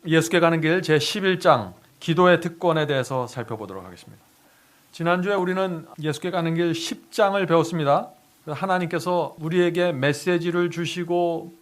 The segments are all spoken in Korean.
예수께 가는 길 제11장 기도의 특권에 대해서 살펴보도록 하겠습니다. 지난주에 우리는 예수께 가는 길 10장을 배웠습니다. 하나님께서 우리에게 메시지를 주시고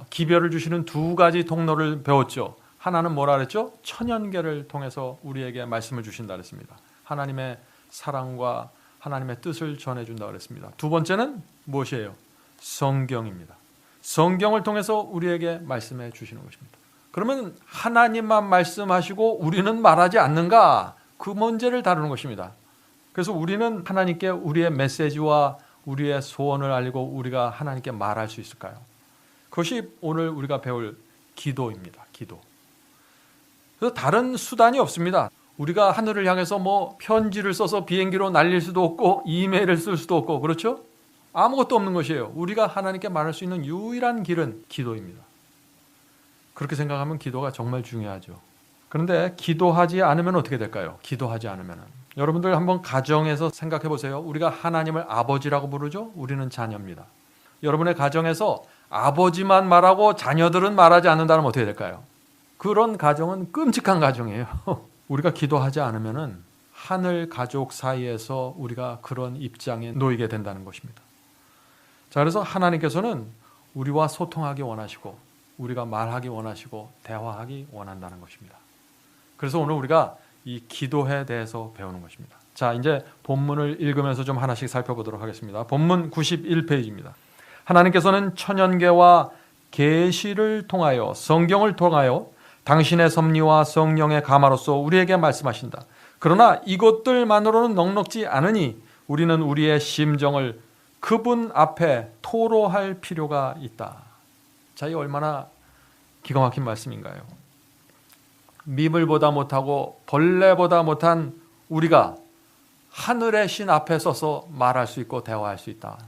기별을 주시는 두 가지 통로를 배웠죠. 하나는 뭐라 그랬죠? 천연계를 통해서 우리에게 말씀을 주신다 그랬습니다. 하나님의 사랑과 하나님의 뜻을 전해준다 그랬습니다. 두 번째는 무엇이에요? 성경입니다. 성경을 통해서 우리에게 말씀해 주시는 것입니다. 그러면 하나님만 말씀하시고 우리는 말하지 않는가? 그 문제를 다루는 것입니다. 그래서 우리는 하나님께 우리의 메시지와 우리의 소원을 알리고 우리가 하나님께 말할 수 있을까요? 그것이 오늘 우리가 배울 기도입니다. 기도. 그래서 다른 수단이 없습니다. 우리가 하늘을 향해서 편지를 써서 비행기로 날릴 수도 없고 이메일을 쓸 수도 없고, 그렇죠? 아무것도 없는 것이에요. 우리가 하나님께 말할 수 있는 유일한 길은 기도입니다. 그렇게 생각하면 기도가 정말 중요하죠. 그런데 기도하지 않으면 어떻게 될까요? 기도하지 않으면 여러분들 한번 가정에서 생각해 보세요. 우리가 하나님을 아버지라고 부르죠? 우리는 자녀입니다. 여러분의 가정에서 아버지만 말하고 자녀들은 말하지 않는다면 어떻게 될까요? 그런 가정은 끔찍한 가정이에요. 우리가 기도하지 않으면 하늘 가족 사이에서 우리가 그런 입장에 놓이게 된다는 것입니다. 자, 그래서 하나님께서는 우리와 소통하기 원하시고 우리가 말하기 원하시고 대화하기 원한다는 것입니다. 그래서 오늘 우리가 이 기도에 대해서 배우는 것입니다. 자, 이제 본문을 읽으면서 좀 하나씩 살펴보도록 하겠습니다. 본문 91페이지입니다. 하나님께서는 천연계와 계시를 통하여 성경을 통하여 당신의 섭리와 성령의 감화로서 우리에게 말씀하신다. 그러나 이것들만으로는 넉넉지 않으니 우리는 우리의 심정을 그분 앞에 토로할 필요가 있다. 자, 이 얼마나 기가 막힌 말씀인가요? 미물보다 못하고 벌레보다 못한 우리가 하늘의 신 앞에 서서 말할 수 있고 대화할 수 있다.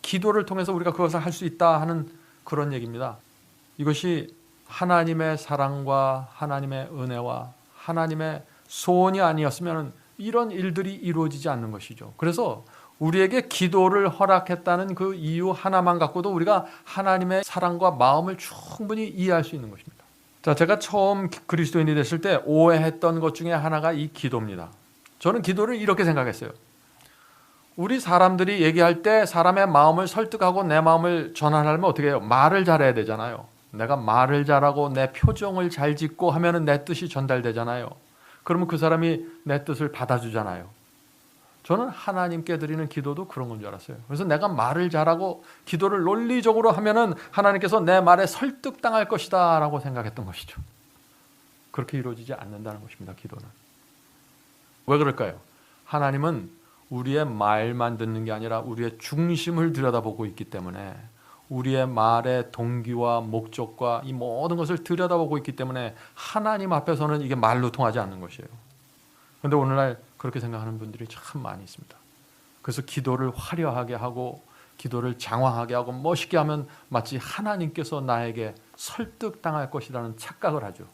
기도를 통해서 우리가 그것을 할 수 있다 하는 그런 얘기입니다. 이것이 하나님의 사랑과 하나님의 은혜와 하나님의 소원이 아니었으면 이런 일들이 이루어지지 않는 것이죠. 그래서 우리에게 기도를 허락했다는 그 이유 하나만 갖고도 우리가 하나님의 사랑과 마음을 충분히 이해할 수 있는 것입니다. 자, 제가 처음 그리스도인이 됐을 때 오해했던 것 중에 하나가 이 기도입니다. 저는 기도를 이렇게 생각했어요. 우리 사람들이 얘기할 때 사람의 마음을 설득하고 내 마음을 전환하려면 어떻게 해요? 말을 잘해야 되잖아요. 내가 말을 잘하고 내 표정을 잘 짓고 하면 내 뜻이 전달되잖아요. 그러면 그 사람이 내 뜻을 받아주잖아요. 저는 하나님께 드리는 기도도 그런 건 줄 알았어요. 그래서 내가 말을 잘하고 기도를 논리적으로 하면은 하나님께서 내 말에 설득당할 것이다 라고 생각했던 것이죠. 그렇게 이루어지지 않는다는 것입니다. 기도는. 왜 그럴까요? 하나님은 우리의 말만 듣는 게 아니라 우리의 중심을 들여다보고 있기 때문에, 우리의 말의 동기와 목적과 이 모든 것을 들여다보고 있기 때문에 하나님 앞에서는 이게 말로 통하지 않는 것이에요. 그런데 오늘날 그렇게 생각하는 분들이 참 많이 있습니다. 그래서 기도를 화려하게 하고 기도를 장황하게 하고 멋있게 하면 마치 하나님께서 나에게 설득당할 것이라는 착각을 하죠.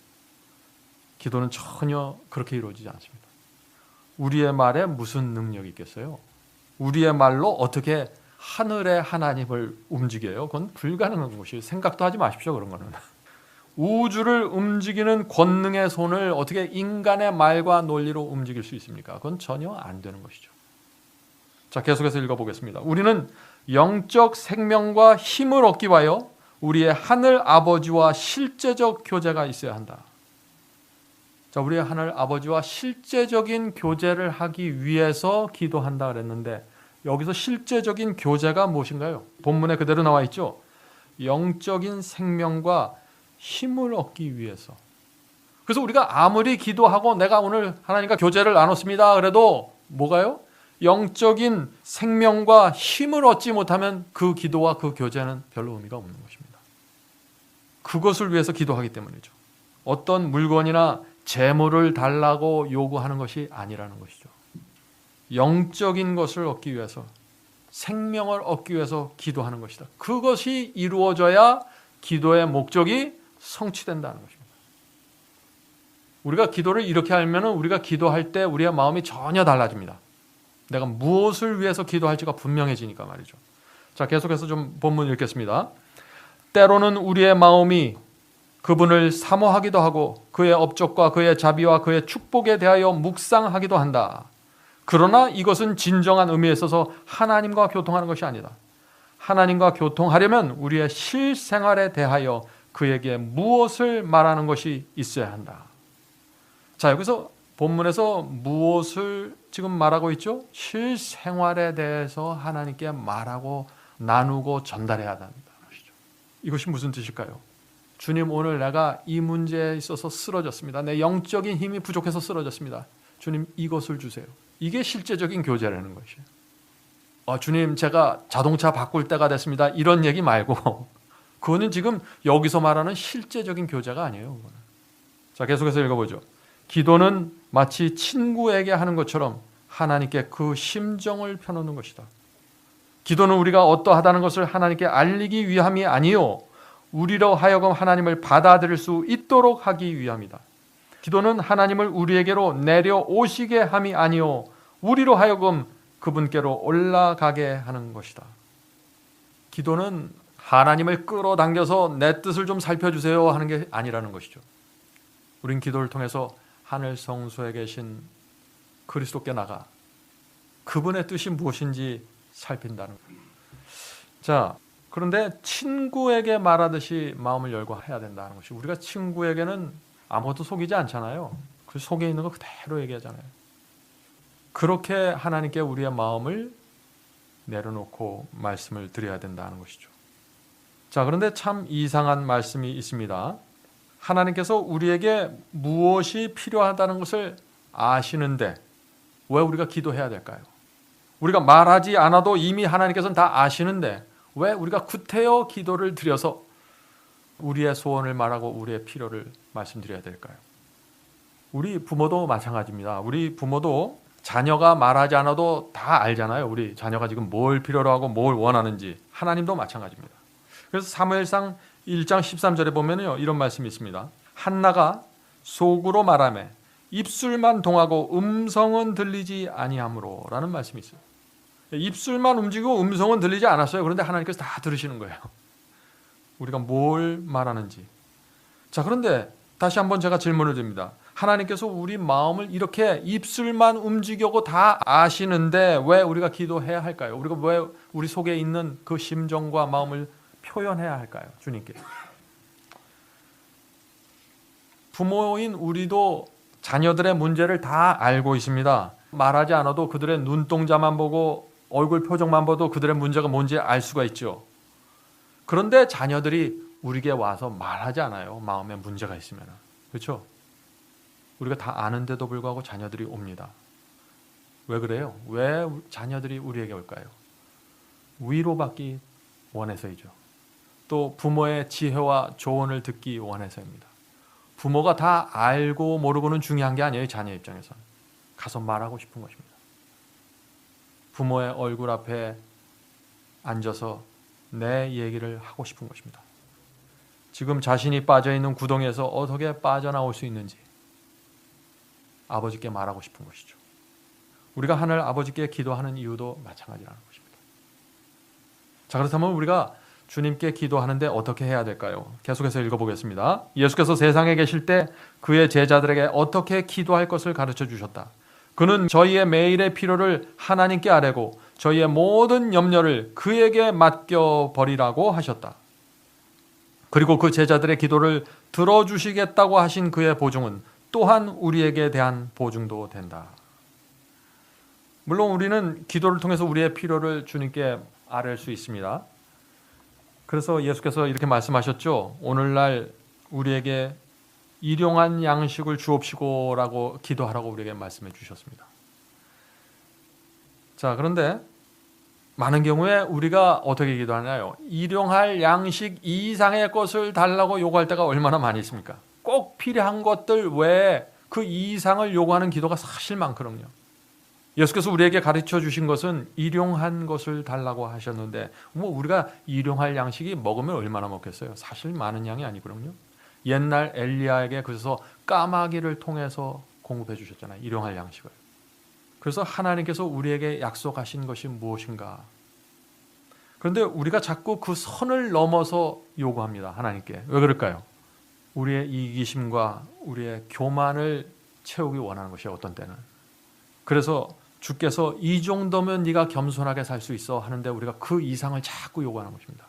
기도는 전혀 그렇게 이루어지지 않습니다. 우리의 말에 무슨 능력이 있겠어요? 우리의 말로 어떻게 하늘의 하나님을 움직여요? 그건 불가능한 것이에요. 생각도 하지 마십시오. 그런 거는. 우주를 움직이는 권능의 손을 어떻게 인간의 말과 논리로 움직일 수 있습니까? 그건 전혀 안 되는 것이죠. 자, 계속해서 읽어보겠습니다. 우리는 영적 생명과 힘을 얻기 위하여 우리의 하늘 아버지와 실제적 교제가 있어야 한다. 자, 우리의 하늘 아버지와 실제적인 교제를 하기 위해서 기도한다 그랬는데, 여기서 실제적인 교제가 무엇인가요? 본문에 그대로 나와 있죠. 영적인 생명과 힘을 얻기 위해서. 그래서 우리가 아무리 기도하고 내가 오늘 하나님과 교제를 나눴습니다 그래도 뭐가요? 영적인 생명과 힘을 얻지 못하면 그 기도와 그 교제는 별로 의미가 없는 것입니다. 그것을 위해서 기도하기 때문이죠. 어떤 물건이나 재물을 달라고 요구하는 것이 아니라는 것이죠. 영적인 것을 얻기 위해서, 생명을 얻기 위해서 기도하는 것이다. 그것이 이루어져야 기도의 목적이 성취된다는 것입니다. 우리가 기도를 이렇게 하면 우리가 기도할 때 우리의 마음이 전혀 달라집니다. 내가 무엇을 위해서 기도할지가 분명해지니까 말이죠. 자, 계속해서 좀 본문 읽겠습니다. 때로는 우리의 마음이 그분을 사모하기도 하고 그의 업적과 그의 자비와 그의 축복에 대하여 묵상하기도 한다. 그러나 이것은 진정한 의미에 있어서 하나님과 교통하는 것이 아니다. 하나님과 교통하려면 우리의 실생활에 대하여 그에게 무엇을 말하는 것이 있어야 한다. 자, 여기서 본문에서 무엇을 지금 말하고 있죠? 실생활에 대해서 하나님께 말하고 나누고 전달해야 한다는 것이죠. 이것이 무슨 뜻일까요? 주님, 오늘 내가 이 문제에 있어서 쓰러졌습니다. 내 영적인 힘이 부족해서 쓰러졌습니다. 주님, 이것을 주세요. 이게 실제적인 교제라는 것이에요. 주님, 제가 자동차 바꿀 때가 됐습니다. 이런 얘기 말고 그거는 지금 여기서 말하는 실제적인 교제가 아니에요. 그거는. 자, 계속해서 읽어보죠. 기도는 마치 친구에게 하는 것처럼 하나님께 그 심정을 펴놓는 것이다. 기도는 우리가 어떠하다는 것을 하나님께 알리기 위함이 아니요 우리로 하여금 하나님을 받아들일 수 있도록 하기 위함이다. 기도는 하나님을 우리에게로 내려오시게 함이 아니요 우리로 하여금 그분께로 올라가게 하는 것이다. 기도는 하나님을 끌어당겨서 내 뜻을 좀 살펴주세요 하는 게 아니라는 것이죠. 우린 기도를 통해서 하늘 성소에 계신 그리스도께 나가 그분의 뜻이 무엇인지 살핀다는 거예요. 자, 그런데 친구에게 말하듯이 마음을 열고 해야 된다는 것이, 우리가 친구에게는 아무것도 속이지 않잖아요. 그 속에 있는 거 그대로 얘기하잖아요. 그렇게 하나님께 우리의 마음을 내려놓고 말씀을 드려야 된다는 것이죠. 자, 그런데 참 이상한 말씀이 있습니다. 하나님께서 우리에게 무엇이 필요하다는 것을 아시는데 왜 우리가 기도해야 될까요? 우리가 말하지 않아도 이미 하나님께서는 다 아시는데 왜 우리가 구태여 기도를 드려서 우리의 소원을 말하고 우리의 필요를 말씀드려야 될까요? 우리 부모도 마찬가지입니다. 우리 부모도 자녀가 말하지 않아도 다 알잖아요. 우리 자녀가 지금 뭘 필요로 하고 뭘 원하는지. 하나님도 마찬가지입니다. 그래서 사무엘상 1장 13절에 보면요, 이런 말씀이 있습니다. 한나가 속으로 말하며 입술만 동하고 음성은 들리지 아니하므로 라는 말씀이 있어요. 입술만 움직이고 음성은 들리지 않았어요. 그런데 하나님께서 다 들으시는 거예요. 우리가 뭘 말하는지. 자, 그런데 다시 한번 제가 질문을 드립니다. 하나님께서 우리 마음을 이렇게 입술만 움직이고 다 아시는데 왜 우리가 기도해야 할까요? 우리가 왜 우리 속에 있는 그 심정과 마음을 표현해야 할까요? 주님께. 부모인 우리도 자녀들의 문제를 다 알고 있습니다. 말하지 않아도 그들의 눈동자만 보고 얼굴 표정만 봐도 그들의 문제가 뭔지 알 수가 있죠. 그런데 자녀들이 우리에게 와서 말하지 않아요. 마음에 문제가 있으면. 그렇죠? 우리가 다 아는데도 불구하고 자녀들이 옵니다. 왜 그래요? 왜 자녀들이 우리에게 올까요? 위로받기 원해서이죠. 또 부모의 지혜와 조언을 듣기 원해서입니다. 부모가 다 알고 모르고는 중요한 게 아니에요. 자녀 입장에서는. 가서 말하고 싶은 것입니다. 부모의 얼굴 앞에 앉아서 내 얘기를 하고 싶은 것입니다. 지금 자신이 빠져있는 구덩이에서 어떻게 빠져나올 수 있는지 아버지께 말하고 싶은 것이죠. 우리가 하늘 아버지께 기도하는 이유도 마찬가지라는 것입니다. 자, 그렇다면 우리가 주님께 기도하는데 어떻게 해야 될까요? 계속해서 읽어보겠습니다. 예수께서 세상에 계실 때 그의 제자들에게 어떻게 기도할 것을 가르쳐 주셨다. 그는 저희의 매일의 필요를 하나님께 아뢰고 저희의 모든 염려를 그에게 맡겨버리라고 하셨다. 그리고 그 제자들의 기도를 들어주시겠다고 하신 그의 보증은 또한 우리에게 대한 보증도 된다. 물론 우리는 기도를 통해서 우리의 필요를 주님께 아뢰 수 있습니다. 그래서 예수께서 이렇게 말씀하셨죠. 오늘날 우리에게 일용한 양식을 주옵시고 라고 기도하라고 우리에게 말씀해 주셨습니다. 자, 그런데 많은 경우에 우리가 어떻게 기도하나요? 일용할 양식 이상의 것을 달라고 요구할 때가 얼마나 많이 있습니까? 꼭 필요한 것들 외에 그 이상을 요구하는 기도가 사실 많거든요. 예수께서 우리에게 가르쳐 주신 것은 일용한 것을 달라고 하셨는데 우리가 일용할 양식이 먹으면 얼마나 먹겠어요? 사실 많은 양이 아니거든요. 옛날 엘리야에게 그래서 까마귀를 통해서 공급해 주셨잖아요. 일용할 양식을. 그래서 하나님께서 우리에게 약속하신 것이 무엇인가? 그런데 우리가 자꾸 그 선을 넘어서 요구합니다. 하나님께. 왜 그럴까요? 우리의 이기심과 우리의 교만을 채우기 원하는 것이에요. 어떤 때는. 그래서 주께서 이 정도면 네가 겸손하게 살 수 있어 하는데 우리가 그 이상을 자꾸 요구하는 것입니다.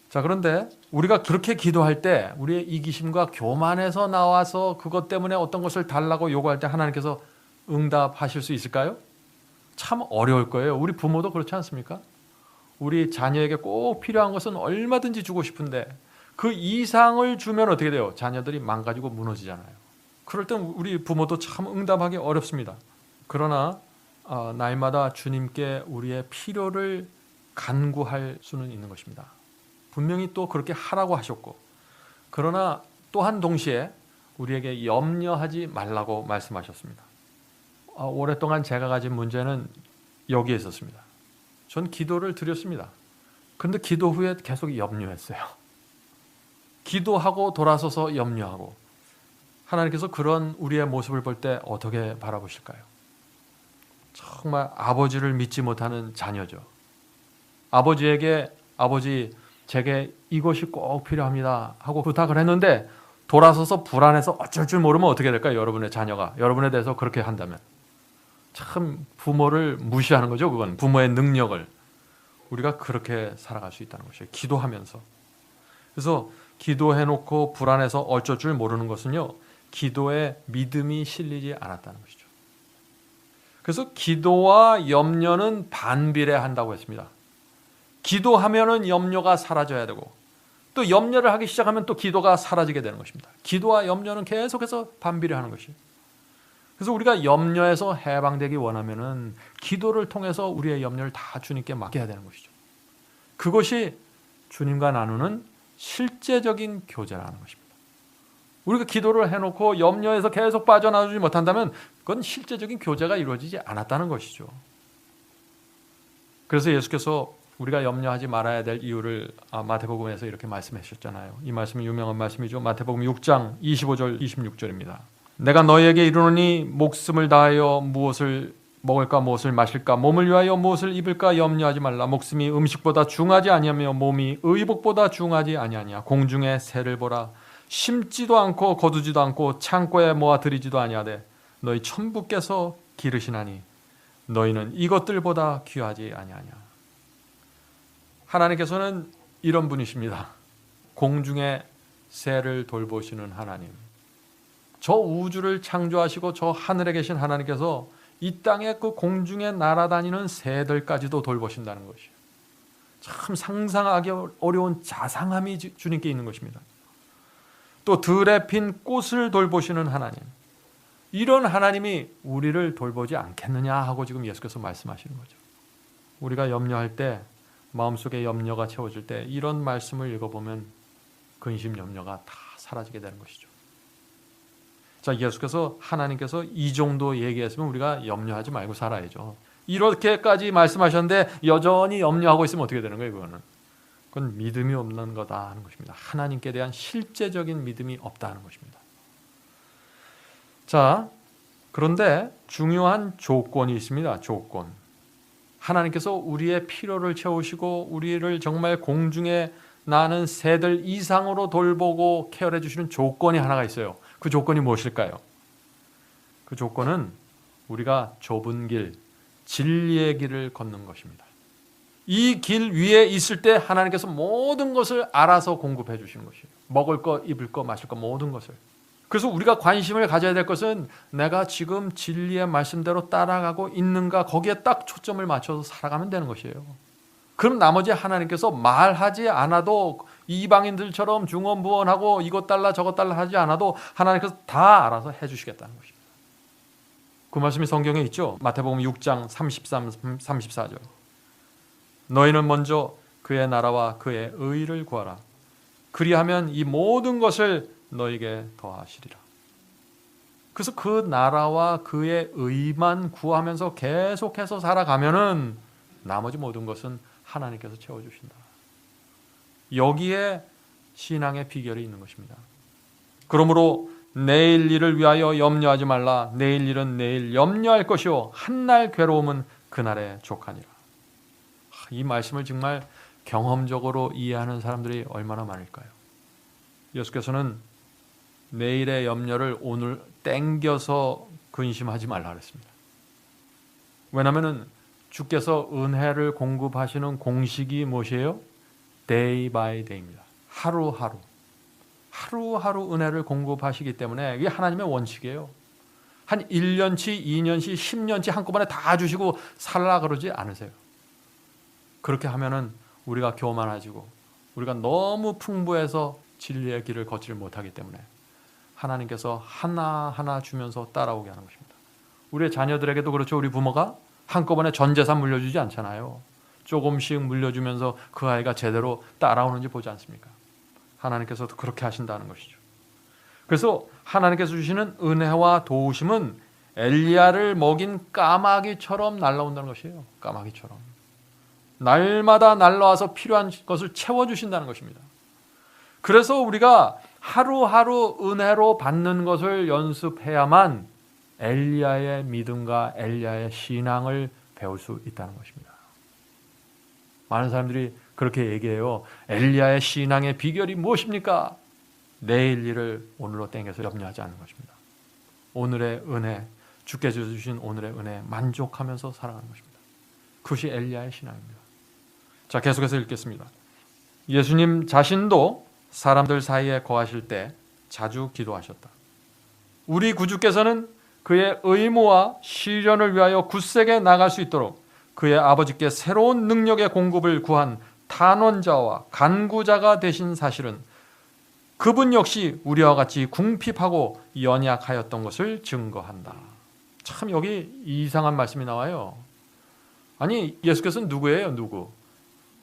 자, 그런데 우리가 그렇게 기도할 때 우리의 이기심과 교만에서 나와서 그것 때문에 어떤 것을 달라고 요구할 때 하나님께서 응답하실 수 있을까요? 참 어려울 거예요. 우리 부모도 그렇지 않습니까? 우리 자녀에게 꼭 필요한 것은 얼마든지 주고 싶은데 그 이상을 주면 어떻게 돼요? 자녀들이 망가지고 무너지잖아요. 그럴 땐 우리 부모도 참 응답하기 어렵습니다. 그러나 날마다 주님께 우리의 필요를 간구할 수는 있는 것입니다. 분명히 또 그렇게 하라고 하셨고, 그러나 또한 동시에 우리에게 염려하지 말라고 말씀하셨습니다. 오랫동안 제가 가진 문제는 여기에 있었습니다. 전 기도를 드렸습니다. 그런데 기도 후에 계속 염려했어요. 기도하고 돌아서서 염려하고. 하나님께서 그런 우리의 모습을 볼 때 어떻게 바라보실까요? 정말 아버지를 믿지 못하는 자녀죠. 아버지에게 아버지 제게 이것이 꼭 필요합니다 하고 부탁을 했는데 돌아서서 불안해서 어쩔 줄 모르면 어떻게 될까요? 여러분의 자녀가 여러분에 대해서 그렇게 한다면 참 부모를 무시하는 거죠. 그건 부모의 능력을. 우리가 그렇게 살아갈 수 있다는 것이에요. 기도하면서. 그래서 기도해놓고 불안해서 어쩔 줄 모르는 것은요, 기도에 믿음이 실리지 않았다는 것이죠. 그래서 기도와 염려는 반비례한다고 했습니다. 기도하면은 염려가 사라져야 되고 또 염려를 하기 시작하면 또 기도가 사라지게 되는 것입니다. 기도와 염려는 계속해서 반비례하는 것이에요. 그래서 우리가 염려에서 해방되기 원하면은 기도를 통해서 우리의 염려를 다 주님께 맡겨야 되는 것이죠. 그것이 주님과 나누는 실제적인 교제라는 것입니다. 우리가 기도를 해놓고 염려에서 계속 빠져나오지 못한다면 그건 실제적인 교제가 이루어지지 않았다는 것이죠. 그래서 예수께서 우리가 염려하지 말아야 될 이유를 마태복음에서 이렇게 말씀하셨잖아요. 이 말씀은 유명한 말씀이죠. 마태복음 6장 25절 26절입니다. 내가 너희에게 이르노니 목숨을 다하여 무엇을 먹을까 무엇을 마실까 몸을 위하여 무엇을 입을까 염려하지 말라. 목숨이 음식보다 중하지 아니하며 몸이 의복보다 중하지 아니하냐. 공중의 새를 보라. 심지도 않고 거두지도 않고 창고에 모아 들이지도 아니하되 너희 천부께서 기르시나니 너희는 이것들보다 귀하지 아니하냐. 하나님께서는 이런 분이십니다. 공중의 새를 돌보시는 하나님. 저 우주를 창조하시고 저 하늘에 계신 하나님께서 이 땅의 그 공중에 날아다니는 새들까지도 돌보신다는 것이에요. 참 상상하기 어려운 자상함이 주님께 있는 것입니다. 또 들에 핀 꽃을 돌보시는 하나님. 이런 하나님이 우리를 돌보지 않겠느냐 하고 지금 예수께서 말씀하시는 거죠. 우리가 염려할 때 마음속에 염려가 채워질 때 이런 말씀을 읽어보면 근심 염려가 다 사라지게 되는 것이죠. 자, 예수께서 하나님께서 이 정도 얘기했으면 우리가 염려하지 말고 살아야죠. 이렇게까지 말씀하셨는데 여전히 염려하고 있으면 어떻게 되는 거예요? 그건 믿음이 없는 거다 하는 것입니다. 하나님께 대한 실제적인 믿음이 없다 하는 것입니다. 자, 그런데 중요한 조건이 있습니다. 조건. 하나님께서 우리의 필요를 채우시고 우리를 정말 공중에 나는 새들 이상으로 돌보고 케어해 주시는 조건이 하나가 있어요. 그 조건이 무엇일까요? 그 조건은 우리가 좁은 길, 진리의 길을 걷는 것입니다. 이 길 위에 있을 때 하나님께서 모든 것을 알아서 공급해 주시는 것이에요. 먹을 거, 입을 거, 마실 거 모든 것을. 그래서 우리가 관심을 가져야 될 것은 내가 지금 진리의 말씀대로 따라가고 있는가 거기에 딱 초점을 맞춰서 살아가면 되는 것이에요. 그럼 나머지 하나님께서 말하지 않아도 이방인들처럼 중언부언하고 이것 달라 저것 달라 하지 않아도 하나님께서 다 알아서 해주시겠다는 것입니다. 그 말씀이 성경에 있죠. 마태복음 6장 33, 34절. 너희는 먼저 그의 나라와 그의 의를 구하라. 그리하면 이 모든 것을 너에게 더하시리라. 그래서 그 나라와 그의 의만 구하면서 계속해서 살아가면은 나머지 모든 것은 하나님께서 채워주신다. 여기에 신앙의 비결이 있는 것입니다. 그러므로 내일 일을 위하여 염려하지 말라. 내일 일은 내일 염려할 것이요 한날 괴로움은 그날에 족하니라. 이 말씀을 정말 경험적으로 이해하는 사람들이 얼마나 많을까요? 예수께서는 내일의 염려를 오늘 땡겨서 근심하지 말라 그랬습니다. 왜냐하면 주께서 은혜를 공급하시는 공식이 무엇이에요? Day by day입니다. 하루하루 은혜를 공급하시기 때문에 이게 하나님의 원칙이에요. 한 1년치, 2년치, 10년치 한꺼번에 다 주시고 살라 그러지 않으세요. 그렇게 하면은 우리가 교만해지고 우리가 너무 풍부해서 진리의 길을 걷지를 못하기 때문에 하나님께서 하나하나 주면서 따라오게 하는 것입니다. 우리의 자녀들에게도 그렇죠. 우리 부모가 한꺼번에 전 재산 물려주지 않잖아요. 조금씩 물려주면서 그 아이가 제대로 따라오는지 보지 않습니까? 하나님께서도 그렇게 하신다는 것이죠. 그래서 하나님께서 주시는 은혜와 도우심은 엘리야를 먹인 까마귀처럼 날아온다는 것이에요. 까마귀처럼. 날마다 날아와서 필요한 것을 채워주신다는 것입니다. 그래서 우리가 하루하루 은혜로 받는 것을 연습해야만 엘리야의 믿음과 엘리야의 신앙을 배울 수 있다는 것입니다. 많은 사람들이 그렇게 얘기해요. 엘리야의 신앙의 비결이 무엇입니까? 내일 일을 오늘로 땡겨서 염려하지 않는 것입니다. 오늘의 은혜, 주께서 주신 오늘의 은혜 만족하면서 살아가는 것입니다. 그것이 엘리야의 신앙입니다. 자, 계속해서 읽겠습니다. 예수님 자신도 사람들 사이에 거하실 때 자주 기도하셨다. 우리 구주께서는 그의 의무와 시련을 위하여 굳세게 나갈 수 있도록 그의 아버지께 새로운 능력의 공급을 구한 탄원자와 간구자가 되신 사실은 그분 역시 우리와 같이 궁핍하고 연약하였던 것을 증거한다. 참 여기 이상한 말씀이 나와요. 아니 예수께서는 누구예요? 누구?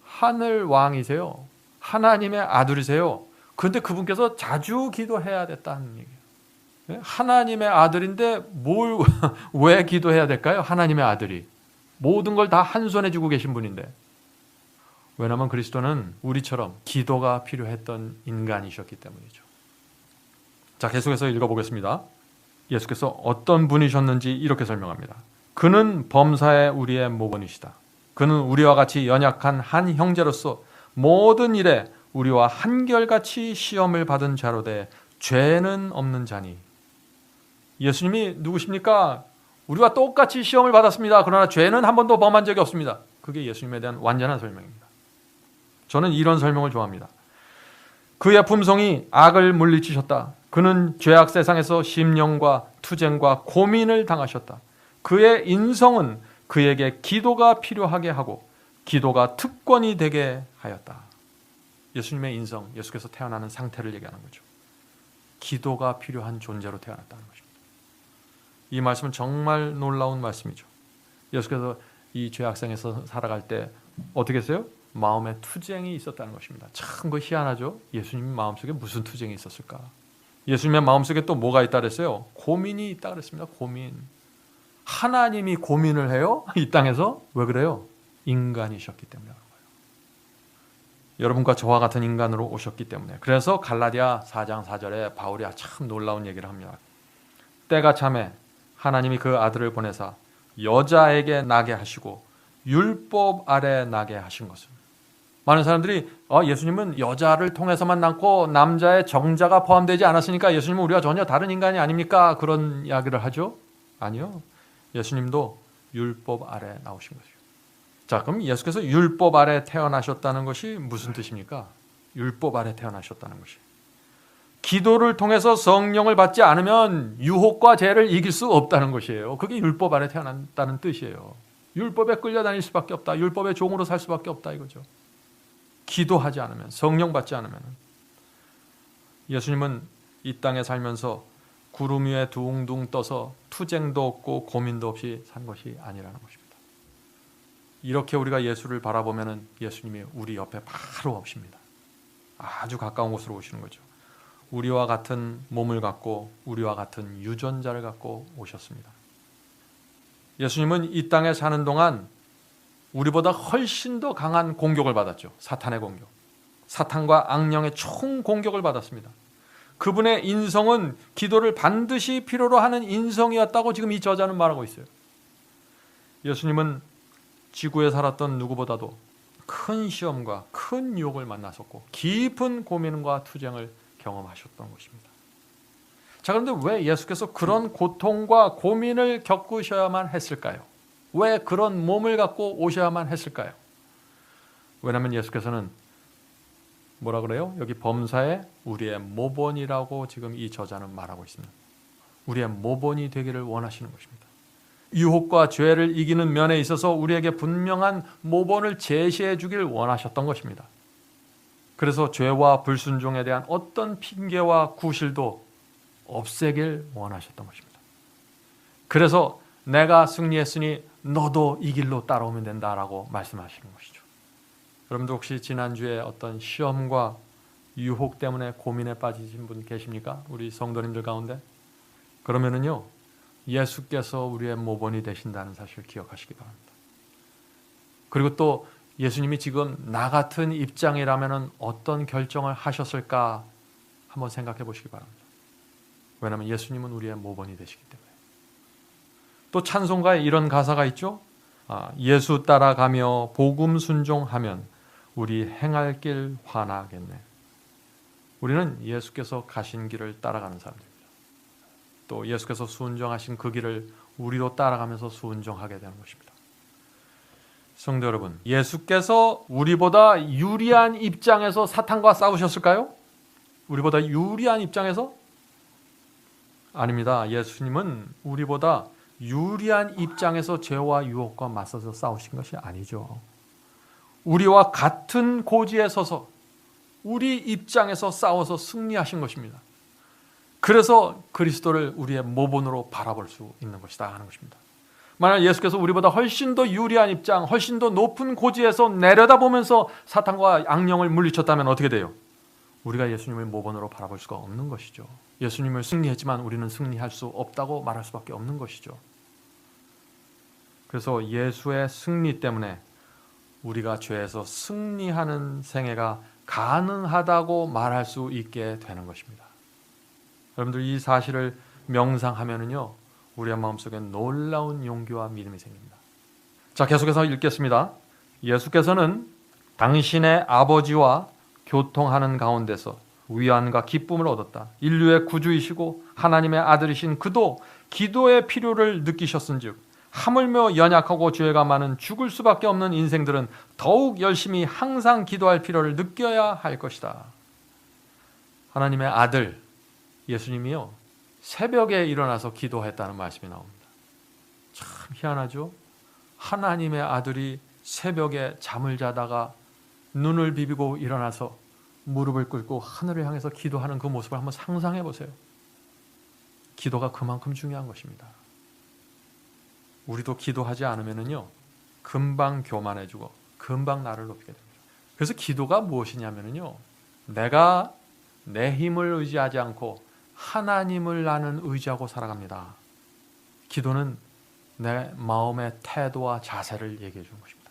하늘 왕이세요. 하나님의 아들이세요. 그런데 그분께서 자주 기도해야 됐다는 얘기예요. 하나님의 아들인데 왜 기도해야 될까요? 하나님의 아들이 모든 걸 다 한 손에 쥐고 계신 분인데. 왜냐하면 그리스도는 우리처럼 기도가 필요했던 인간이셨기 때문이죠. 자, 계속해서 읽어보겠습니다. 예수께서 어떤 분이셨는지 이렇게 설명합니다. 그는 범사에 우리의 모본이시다. 그는 우리와 같이 연약한 한 형제로서 모든 일에 우리와 한결같이 시험을 받은 자로 돼 죄는 없는 자니. 예수님이 누구십니까? 우리와 똑같이 시험을 받았습니다. 그러나 죄는 한 번도 범한 적이 없습니다. 그게 예수님에 대한 완전한 설명입니다. 저는 이런 설명을 좋아합니다. 그의 품성이 악을 물리치셨다. 그는 죄악 세상에서 심령과 투쟁과 고민을 당하셨다. 그의 인성은 그에게 기도가 필요하게 하고 기도가 특권이 되게 하였다. 예수님의 인성, 예수께서 태어나는 상태를 얘기하는 거죠. 기도가 필요한 존재로 태어났다는 것입니다. 이 말씀은 정말 놀라운 말씀이죠. 예수께서 이 죄악생에서 살아갈 때 어떻게 했어요? 마음에 투쟁이 있었다는 것입니다. 참 그 희한하죠. 예수님 마음속에 무슨 투쟁이 있었을까? 예수님의 마음속에 또 뭐가 있다 그랬어요? 고민이 있다 그랬습니다. 고민. 하나님이 고민을 해요? 이 땅에서? 왜 그래요? 인간이셨기 때문에 그런 거예요. 여러분과 저와 같은 인간으로 오셨기 때문에. 그래서 갈라디아 4장 4절에 바울이 참 놀라운 얘기를 합니다. 때가 참에 하나님이 그 아들을 보내사 여자에게 나게 하시고 율법 아래 나게 하신 것은. 많은 사람들이 예수님은 여자를 통해서만 낳고 남자의 정자가 포함되지 않았으니까 예수님은 우리와 전혀 다른 인간이 아닙니까? 그런 이야기를 하죠. 아니요. 예수님도 율법 아래 나오신 거죠. 자, 그럼 예수께서 율법 아래 태어나셨다는 것이 무슨 뜻입니까? 율법 아래 태어나셨다는 것이. 기도를 통해서 성령을 받지 않으면 유혹과 죄를 이길 수 없다는 것이에요. 그게 율법 아래 태어난다는 뜻이에요. 율법에 끌려다닐 수밖에 없다. 율법의 종으로 살 수밖에 없다 이거죠. 기도하지 않으면, 성령 받지 않으면. 예수님은 이 땅에 살면서 구름 위에 둥둥 떠서 투쟁도 없고 고민도 없이 산 것이 아니라는 것입니다. 이렇게 우리가 예수를 바라보면 예수님이 우리 옆에 바로 오십니다. 아주 가까운 곳으로 오시는 거죠. 우리와 같은 몸을 갖고 우리와 같은 유전자를 갖고 오셨습니다. 예수님은 이 땅에 사는 동안 우리보다 훨씬 더 강한 공격을 받았죠. 사탄의 공격. 사탄과 악령의 총 공격을 받았습니다. 그분의 인성은 기도를 반드시 필요로 하는 인성이었다고 지금 이 저자는 말하고 있어요. 예수님은 지구에 살았던 누구보다도 큰 시험과 큰 유혹을 만나셨고 깊은 고민과 투쟁을 경험하셨던 것입니다. 자, 그런데 왜 예수께서 그런 고통과 고민을 겪으셔야만 했을까요? 왜 그런 몸을 갖고 오셔야만 했을까요? 왜냐하면 예수께서는 뭐라 그래요? 여기 범사에 우리의 모본이라고 지금 이 저자는 말하고 있습니다. 우리의 모본이 되기를 원하시는 것입니다. 유혹과 죄를 이기는 면에 있어서 우리에게 분명한 모본을 제시해 주길 원하셨던 것입니다. 그래서 죄와 불순종에 대한 어떤 핑계와 구실도 없애길 원하셨던 것입니다. 그래서 내가 승리했으니 너도 이 길로 따라오면 된다라고 말씀하시는 것이죠. 여러분들 혹시 지난주에 어떤 시험과 유혹 때문에 고민에 빠지신 분 계십니까? 우리 성도님들 가운데? 그러면은요, 예수께서 우리의 모본이 되신다는 사실을 기억하시기 바랍니다. 그리고 또 예수님이 지금 나 같은 입장이라면 어떤 결정을 하셨을까 한번 생각해 보시기 바랍니다. 왜냐하면 예수님은 우리의 모본이 되시기 때문에. 또 찬송가에 이런 가사가 있죠. 예수 따라가며 복음 순종하면 우리 행할 길 환하겠네. 우리는 예수께서 가신 길을 따라가는 사람들입니다. 또 예수께서 순종하신 그 길을 우리도 따라가면서 순종하게 되는 것입니다. 성도 여러분, 예수께서 우리보다 유리한 입장에서 사탄과 싸우셨을까요? 우리보다 유리한 입장에서? 아닙니다. 예수님은 우리보다 유리한 입장에서 죄와 유혹과 맞서서 싸우신 것이 아니죠. 우리와 같은 고지에 서서 우리 입장에서 싸워서 승리하신 것입니다. 그래서 그리스도를 우리의 모본으로 바라볼 수 있는 것이다 하는 것입니다. 만약 예수께서 우리보다 훨씬 더 유리한 입장, 훨씬 더 높은 고지에서 내려다보면서 사탄과 악령을 물리쳤다면 어떻게 돼요? 우리가 예수님을 모본으로 바라볼 수가 없는 것이죠. 예수님을 승리했지만 우리는 승리할 수 없다고 말할 수밖에 없는 것이죠. 그래서 예수의 승리 때문에 우리가 죄에서 승리하는 생애가 가능하다고 말할 수 있게 되는 것입니다. 여러분들 이 사실을 명상하면은요, 우리의 마음속에 놀라운 용기와 믿음이 생깁니다. 자, 계속해서 읽겠습니다. 예수께서는 당신의 아버지와 교통하는 가운데서 위안과 기쁨을 얻었다. 인류의 구주이시고 하나님의 아들이신 그도 기도의 필요를 느끼셨은즉 하물며 연약하고 죄가 많은 죽을 수밖에 없는 인생들은 더욱 열심히 항상 기도할 필요를 느껴야 할 것이다. 하나님의 아들 예수님이요, 새벽에 일어나서 기도했다는 말씀이 나옵니다. 참 희한하죠? 하나님의 아들이 새벽에 잠을 자다가 눈을 비비고 일어나서 무릎을 꿇고 하늘을 향해서 기도하는 그 모습을 한번 상상해 보세요. 기도가 그만큼 중요한 것입니다. 우리도 기도하지 않으면요, 금방 교만해지고 금방 나를 높이게 됩니다. 그래서 기도가 무엇이냐면요, 내가 내 힘을 의지하지 않고 하나님을 나는 의지하고 살아갑니다. 기도는 내 마음의 태도와 자세를 얘기해 주는 것입니다.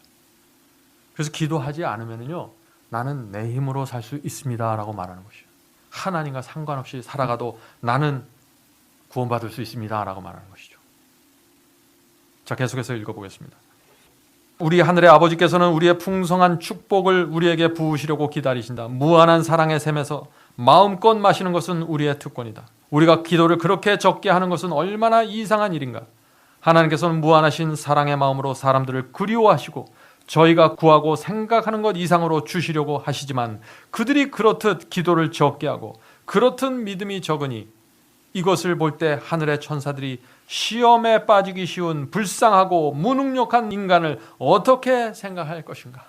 그래서 기도하지 않으면요, 나는 내 힘으로 살 수 있습니다 라고 말하는 것이에요. 하나님과 상관없이 살아가도 나는 구원받을 수 있습니다 라고 말하는 것이죠. 자, 계속해서 읽어보겠습니다. 우리 하늘의 아버지께서는 우리의 풍성한 축복을 우리에게 부으시려고 기다리신다. 무한한 사랑의 샘에서 마음껏 마시는 것은 우리의 특권이다. 우리가 기도를 그렇게 적게 하는 것은 얼마나 이상한 일인가. 하나님께서는 무한하신 사랑의 마음으로 사람들을 그리워하시고 저희가 구하고 생각하는 것 이상으로 주시려고 하시지만 그들이 그렇듯 기도를 적게 하고 그렇듯 믿음이 적으니 이것을 볼 때 하늘의 천사들이 시험에 빠지기 쉬운 불쌍하고 무능력한 인간을 어떻게 생각할 것인가.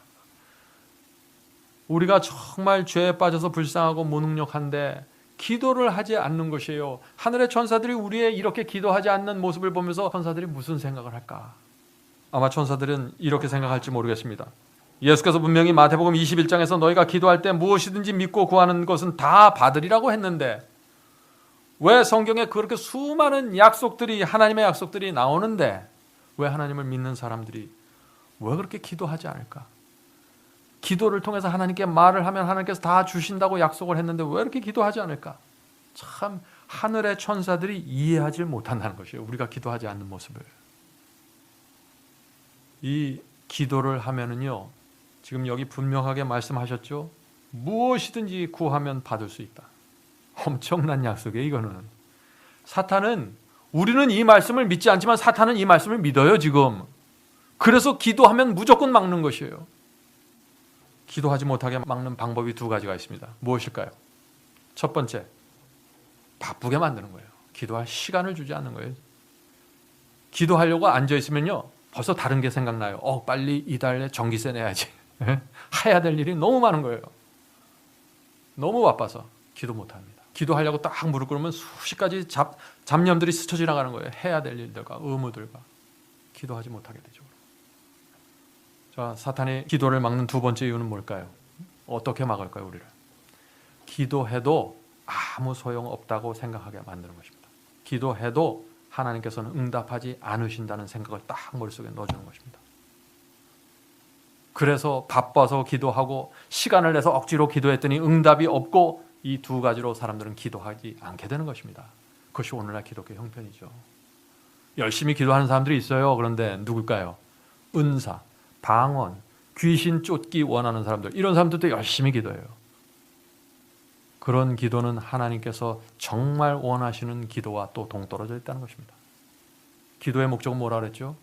우리가 정말 죄에 빠져서 불쌍하고 무능력한데 기도를 하지 않는 것이에요. 하늘의 천사들이 우리의 이렇게 기도하지 않는 모습을 보면서 천사들이 무슨 생각을 할까? 아마 천사들은 이렇게 생각할지 모르겠습니다. 예수께서 분명히 마태복음 21장에서 너희가 기도할 때 무엇이든지 믿고 구하는 것은 다 받으리라고 했는데 왜 성경에 그렇게 수많은 약속들이, 하나님의 약속들이 나오는데 왜 하나님을 믿는 사람들이 왜 그렇게 기도하지 않을까? 기도를 통해서 하나님께 말을 하면 하나님께서 다 주신다고 약속을 했는데 왜 이렇게 기도하지 않을까? 참 하늘의 천사들이 이해하지 못한다는 것이에요. 우리가 기도하지 않는 모습을. 이 기도를 하면은요, 지금 여기 분명하게 말씀하셨죠. 무엇이든지 구하면 받을 수 있다. 엄청난 약속이에요. 이거는 사탄은, 우리는 이 말씀을 믿지 않지만 사탄은 이 말씀을 믿어요 지금. 그래서 기도하면 무조건 막는 것이에요. 기도하지 못하게 막는 방법이 두 가지가 있습니다. 무엇일까요? 첫 번째, 바쁘게 만드는 거예요. 기도할 시간을 주지 않는 거예요. 기도하려고 앉아있으면요, 벌써 다른 게 생각나요. 빨리 이달에 전기세 내야지. 해야 될 일이 너무 많은 거예요. 너무 바빠서 기도 못합니다. 기도하려고 딱 무릎 꿇으면 수십 가지 잡념들이 스쳐 지나가는 거예요. 해야 될 일들과 의무들과. 기도하지 못하게 되죠. 자, 사탄이 기도를 막는 두 번째 이유는 뭘까요? 어떻게 막을까요, 우리를? 기도해도 아무 소용없다고 생각하게 만드는 것입니다. 기도해도 하나님께서는 응답하지 않으신다는 생각을 딱 머릿속에 넣어주는 것입니다. 그래서 바빠서 기도하고 시간을 내서 억지로 기도했더니 응답이 없고, 이 두 가지로 사람들은 기도하지 않게 되는 것입니다. 그것이 오늘날 기독교 형편이죠. 열심히 기도하는 사람들이 있어요. 그런데 누굴까요? 은사, 방언, 귀신 쫓기 원하는 사람들, 이런 사람들도 열심히 기도해요. 그런 기도는 하나님께서 정말 원하시는 기도와 또 동떨어져 있다는 것입니다. 기도의 목적은 뭐라 그랬죠?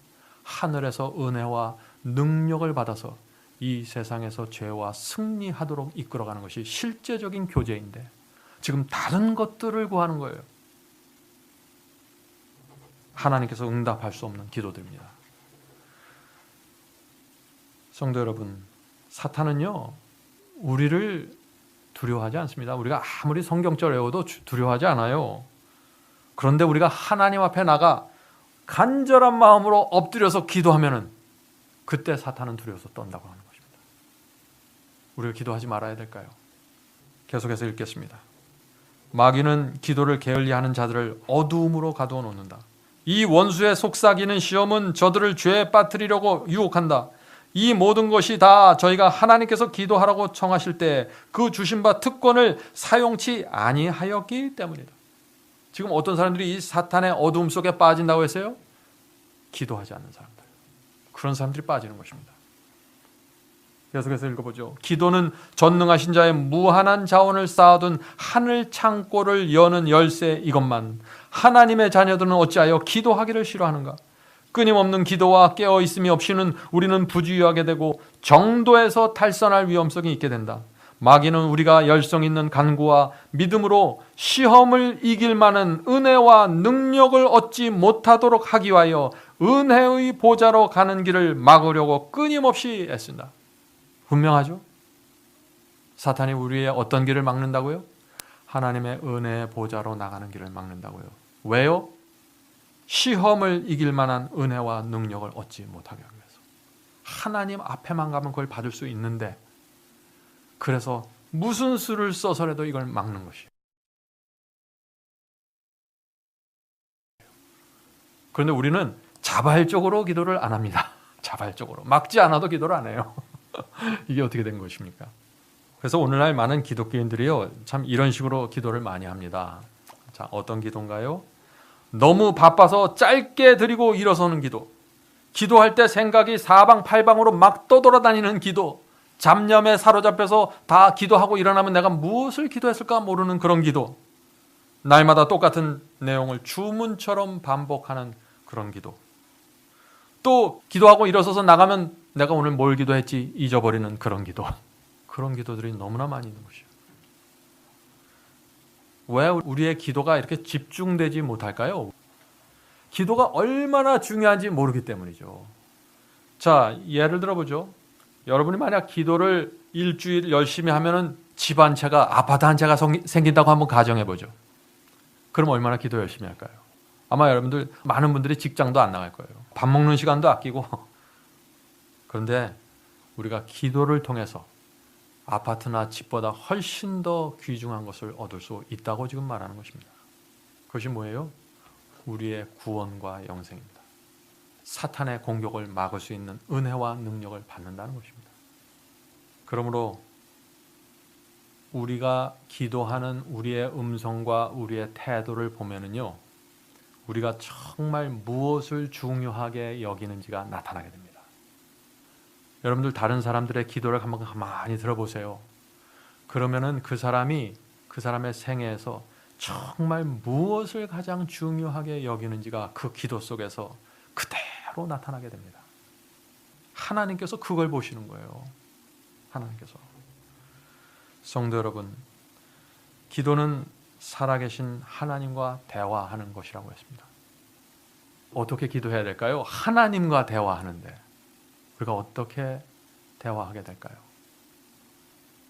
하늘에서 은혜와 능력을 받아서 이 세상에서 죄와 승리하도록 이끌어가는 것이 실제적인 교제인데, 지금 다른 것들을 구하는 거예요. 하나님께서 응답할 수 없는 기도들입니다. 성도 여러분, 사탄은요, 우리를 두려워하지 않습니다. 우리가 아무리 성경절 외워도 두려워하지 않아요. 그런데 우리가 하나님 앞에 나가 간절한 마음으로 엎드려서 기도하면은 그때 사탄은 두려워서 떤다고 하는 것입니다. 우리가 기도하지 말아야 될까요? 계속해서 읽겠습니다. 마귀는 기도를 게을리하는 자들을 어두움으로 가두어 놓는다. 이 원수의 속삭이는 시험은 저들을 죄에 빠뜨리려고 유혹한다. 이 모든 것이 다 저희가 하나님께서 기도하라고 청하실 때 그 주신 바 특권을 사용치 아니하였기 때문이다. 지금 어떤 사람들이 이 사탄의 어두움 속에 빠진다고 했어요? 기도하지 않는 사람들. 그런 사람들이 빠지는 것입니다. 계속해서 읽어보죠. 기도는 전능하신 자의 무한한 자원을 쌓아둔 하늘 창고를 여는 열쇠 이것만. 하나님의 자녀들은 어찌하여 기도하기를 싫어하는가? 끊임없는 기도와 깨어있음이 없이는 우리는 부주의하게 되고 정도에서 탈선할 위험성이 있게 된다. 마귀는 우리가 열성 있는 간구와 믿음으로 시험을 이길 만한 은혜와 능력을 얻지 못하도록 하기 위하여 은혜의 보좌로 가는 길을 막으려고 끊임없이 애쓴다. 분명하죠? 사탄이 우리의 어떤 길을 막는다고요? 하나님의 은혜의 보좌로 나가는 길을 막는다고요. 왜요? 시험을 이길 만한 은혜와 능력을 얻지 못하게 하기 위해서. 하나님 앞에만 가면 그걸 받을 수 있는데, 그래서 무슨 수를 써서라도 이걸 막는 것이에요. 그런데 우리는 자발적으로 기도를 안 합니다. 자발적으로. 막지 않아도 기도를 안 해요. 이게 어떻게 된 것입니까? 그래서 오늘날 많은 기독교인들이요, 참 이런 식으로 기도를 많이 합니다. 자, 어떤 기도인가요? 너무 바빠서 짧게 드리고 일어서는 기도. 기도할 때 생각이 사방팔방으로 막 떠돌아다니는 기도. 잡념에 사로잡혀서 다 기도하고 일어나면 내가 무엇을 기도했을까 모르는 그런 기도. 날마다 똑같은 내용을 주문처럼 반복하는 그런 기도. 또 기도하고 일어서서 나가면 내가 오늘 뭘 기도했지 잊어버리는 그런 기도. 그런 기도들이 너무나 많이 있는 것이에요. 왜 우리의 기도가 이렇게 집중되지 못할까요? 기도가 얼마나 중요한지 모르기 때문이죠. 자, 예를 들어보죠. 여러분이 만약 기도를 일주일 열심히 하면은 집 한 채가, 아파트 한 채가 생긴다고 한번 가정해보죠. 그럼 얼마나 기도 열심히 할까요? 아마 여러분들, 많은 분들이 직장도 안 나갈 거예요. 밥 먹는 시간도 아끼고. 그런데 우리가 기도를 통해서 아파트나 집보다 훨씬 더 귀중한 것을 얻을 수 있다고 지금 말하는 것입니다. 그것이 뭐예요? 우리의 구원과 영생입니다. 사탄의 공격을 막을 수 있는 은혜와 능력을 받는다는 것입니다. 그러므로 우리가 기도하는 우리의 음성과 우리의 태도를 보면은요, 우리가 정말 무엇을 중요하게 여기는지가 나타나게 됩니다. 여러분들 다른 사람들의 기도를 한번 가만히 들어보세요. 그러면은 그 사람의 생애에서 정말 무엇을 가장 중요하게 여기는지가 그 기도 속에서 그대로 나타나게 됩니다. 하나님께서 그걸 보시는 거예요. 하나님께서. 성도 여러분, 기도는 살아계신 하나님과 대화하는 것이라고 했습니다. 어떻게 기도해야 될까요? 하나님과 대화하는데 우리가 어떻게 대화하게 될까요?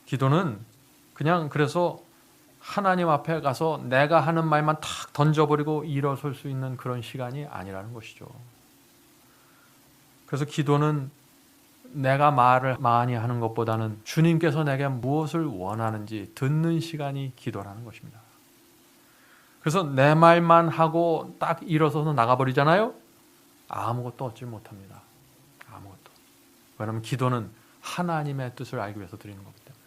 기도는 그냥 그래서 하나님 앞에 가서 내가 하는 말만 탁 던져버리고 일어설 수 있는 그런 시간이 아니라는 것이죠. 그래서 기도는 내가 말을 많이 하는 것보다는 주님께서 내게 무엇을 원하는지 듣는 시간이 기도라는 것입니다. 그래서 내 말만 하고 딱 일어서서 나가버리잖아요. 아무것도 얻지 못합니다. 아무것도. 왜냐하면 기도는 하나님의 뜻을 알기 위해서 드리는 거기 때문에.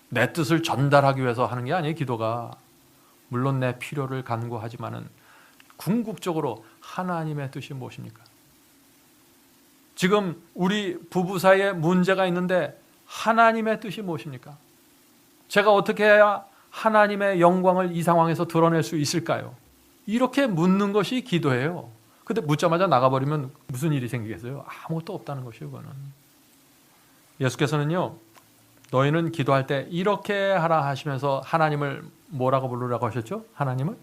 내 뜻을 전달하기 위해서 하는 게 아니에요. 기도가. 물론 내 필요를 간구하지만은 궁극적으로 하나님의 뜻이 무엇입니까? 지금 우리 부부 사이에 문제가 있는데 하나님의 뜻이 무엇입니까? 제가 어떻게 해야 하나님의 영광을 이 상황에서 드러낼 수 있을까요? 이렇게 묻는 것이 기도예요. 근데 묻자마자 나가버리면 무슨 일이 생기겠어요? 아무것도 없다는 것이에요. 그거는. 예수께서는요, 너희는 기도할 때 이렇게 하라 하시면서 하나님을 뭐라고 부르라고 하셨죠? 하나님을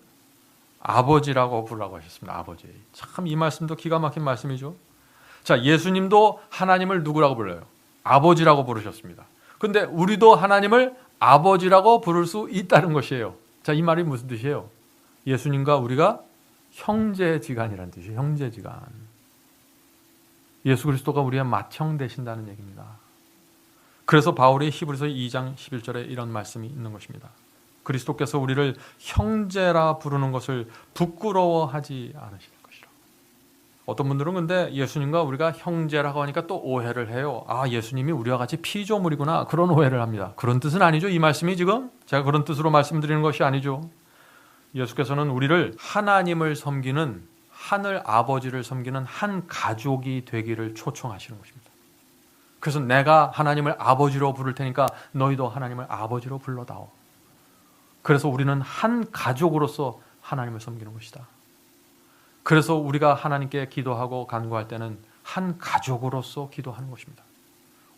아버지라고 부르라고 하셨습니다. 아버지. 참 이 말씀도 기가 막힌 말씀이죠. 자, 예수님도 하나님을 누구라고 불러요? 아버지라고 부르셨습니다. 근데 우리도 하나님을 아버지라고 부를 수 있다는 것이에요. 자, 이 말이 무슨 뜻이에요? 예수님과 우리가 형제지간이라는 뜻이에요. 형제지간. 예수 그리스도가 우리의 맏형 되신다는 얘기입니다. 그래서 바울이 히브리서 2장 11절에 이런 말씀이 있는 것입니다. 그리스도께서 우리를 형제라 부르는 것을 부끄러워하지 않으시는 것이라. 어떤 분들은 근데 예수님과 우리가 형제라고 하니까 또 오해를 해요. 아, 예수님이 우리와 같이 피조물이구나. 그런 오해를 합니다. 그런 뜻은 아니죠. 이 말씀이 지금 제가 그런 뜻으로 말씀드리는 것이 아니죠. 예수께서는 우리를 하나님을 섬기는 하늘 아버지를 섬기는 한 가족이 되기를 초청하시는 것입니다. 그래서 내가 하나님을 아버지로 부를 테니까 너희도 하나님을 아버지로 불러다오. 그래서 우리는 한 가족으로서 하나님을 섬기는 것이다. 그래서 우리가 하나님께 기도하고 간구할 때는 한 가족으로서 기도하는 것입니다.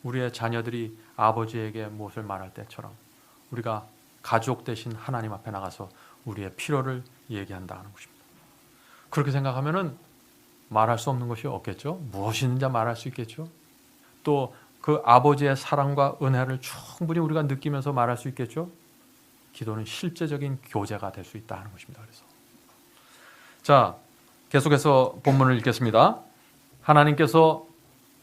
우리의 자녀들이 아버지에게 무엇을 말할 때처럼 우리가 가족 대신 하나님 앞에 나가서 우리의 필요를 얘기한다는 것입니다. 그렇게 생각하면은 말할 수 없는 것이 없겠죠. 무엇이든지 말할 수 있겠죠. 또 그 아버지의 사랑과 은혜를 충분히 우리가 느끼면서 말할 수 있겠죠. 기도는 실제적인 교제가 될 수 있다는 것입니다. 그래서 자, 계속해서 본문을 읽겠습니다. 하나님께서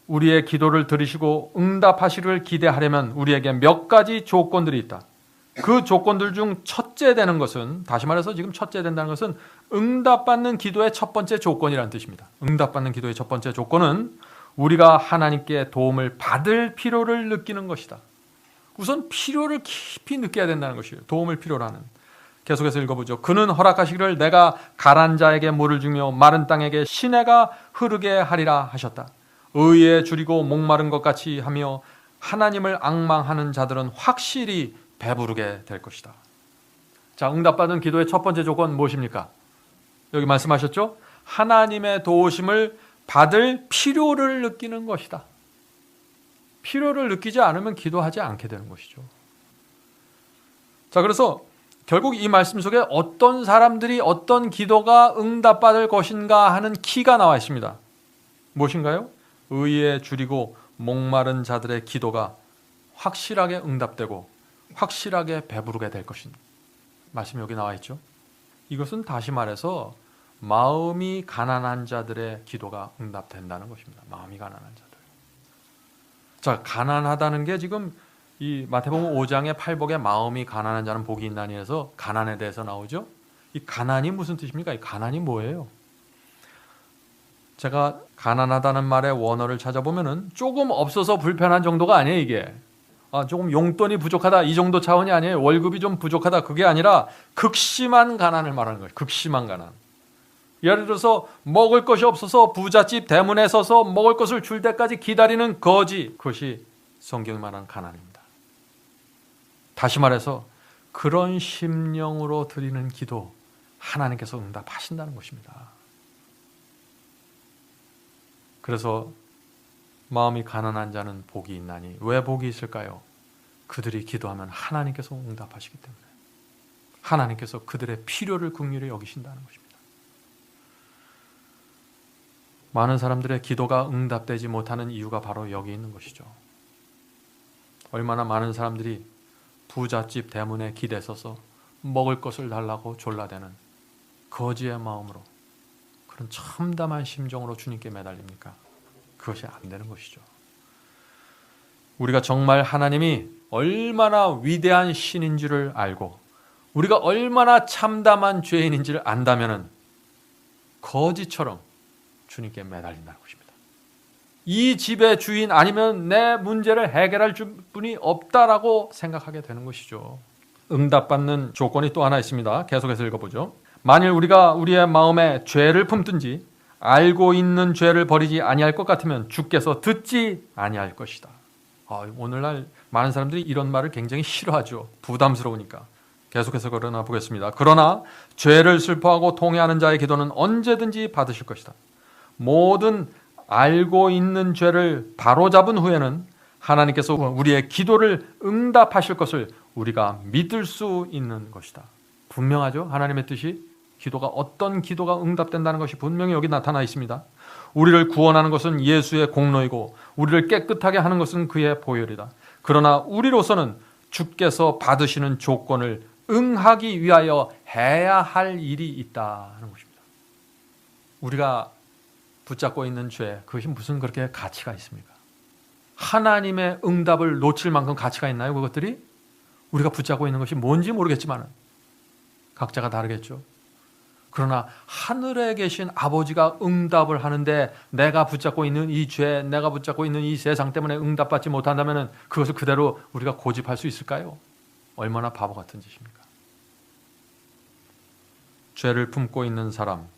우리의 기도를 들으시고 응답하시기를 기대하려면 우리에게 몇 가지 조건들이 있다. 그 조건들 중 첫째 되는 것은, 다시 말해서 지금 첫째 된다는 것은 응답받는 기도의 첫 번째 조건이라는 뜻입니다. 응답받는 기도의 첫 번째 조건은 우리가 하나님께 도움을 받을 필요를 느끼는 것이다. 우선 필요를 깊이 느껴야 된다는 것이에요. 도움을 필요로 하는. 계속해서 읽어보죠. 그는 허락하시기를 내가 가난 자에게 물을 주며 마른 땅에게 시내가 흐르게 하리라 하셨다. 의에 줄이고 목마른 것 같이 하며 하나님을 앙망하는 자들은 확실히 배부르게 될 것이다. 자, 응답받은 기도의 첫 번째 조건 무엇입니까? 여기 말씀하셨죠? 하나님의 도우심을 받을 필요를 느끼는 것이다. 필요를 느끼지 않으면 기도하지 않게 되는 것이죠. 자, 그래서 결국 이 말씀 속에 어떤 사람들이 어떤 기도가 응답받을 것인가 하는 키가 나와 있습니다. 무엇인가요? 의에 줄이고 목마른 자들의 기도가 확실하게 응답되고 확실하게 배부르게 될 것인 말씀이 여기 나와 있죠. 이것은 다시 말해서 마음이 가난한 자들의 기도가 응답된다는 것입니다. 마음이 가난한 자들. 자, 가난하다는 게 지금 이 마태복음 5장의 팔복에 마음이 가난한 자는 복이 있나니 해서 가난에 대해서 나오죠. 이 가난이 무슨 뜻입니까? 이 가난이 뭐예요? 제가 가난하다는 말의 원어를 찾아보면은 조금 없어서 불편한 정도가 아니에요, 이게. 조금 용돈이 부족하다 이 정도 차원이 아니에요. 월급이 좀 부족하다 그게 아니라 극심한 가난을 말하는 거예요. 극심한 가난. 예를 들어서 먹을 것이 없어서 부잣집 대문에 서서 먹을 것을 줄 때까지 기다리는 거지. 그것이 성경이 말하는 가난입니다. 다시 말해서 그런 심령으로 드리는 기도 하나님께서 응답하신다는 것입니다. 그래서 마음이 가난한 자는 복이 있나니, 왜 복이 있을까요? 그들이 기도하면 하나님께서 응답하시기 때문에, 하나님께서 그들의 필요를 긍휼히 여기신다는 것입니다. 많은 사람들의 기도가 응답되지 못하는 이유가 바로 여기 있는 것이죠. 얼마나 많은 사람들이 부잣집 대문에 기대서서 먹을 것을 달라고 졸라대는 거지의 마음으로, 그런 참담한 심정으로 주님께 매달립니까? 그것이 안 되는 것이죠. 우리가 정말 하나님이 얼마나 위대한 신인 줄을 알고 우리가 얼마나 참담한 죄인인지를 안다면 거지처럼 주님께 매달린다는 것입니다. 이 집의 주인 아니면 내 문제를 해결할 분이 없다라고 생각하게 되는 것이죠. 응답받는 조건이 또 하나 있습니다. 계속해서 읽어보죠. 만일 우리가 우리의 마음에 죄를 품든지 알고 있는 죄를 버리지 아니할 것 같으면 주께서 듣지 아니할 것이다. 오늘날 많은 사람들이 이런 말을 굉장히 싫어하죠. 부담스러우니까. 계속해서 그러나 보겠습니다. 그러나 죄를 슬퍼하고 통회하는 자의 기도는 언제든지 받으실 것이다. 모든 알고 있는 죄를 바로잡은 후에는 하나님께서 우리의 기도를 응답하실 것을 우리가 믿을 수 있는 것이다. 분명하죠? 하나님의 뜻이, 기도가 어떤 기도가 응답된다는 것이 분명히 여기 나타나 있습니다. 우리를 구원하는 것은 예수의 공로이고 우리를 깨끗하게 하는 것은 그의 보혈이다. 그러나 우리로서는 주께서 받으시는 조건을 응하기 위하여 해야 할 일이 있다는 것입니다. 우리가 붙잡고 있는 죄, 그것이 무슨 그렇게 가치가 있습니까? 하나님의 응답을 놓칠 만큼 가치가 있나요? 그것들이? 우리가 붙잡고 있는 것이 뭔지 모르겠지만 각자가 다르겠죠. 그러나 하늘에 계신 아버지가 응답을 하는데 내가 붙잡고 있는 이 죄, 내가 붙잡고 있는 이 세상 때문에 응답받지 못한다면 그것을 그대로 우리가 고집할 수 있을까요? 얼마나 바보 같은 짓입니까? 죄를 품고 있는 사람,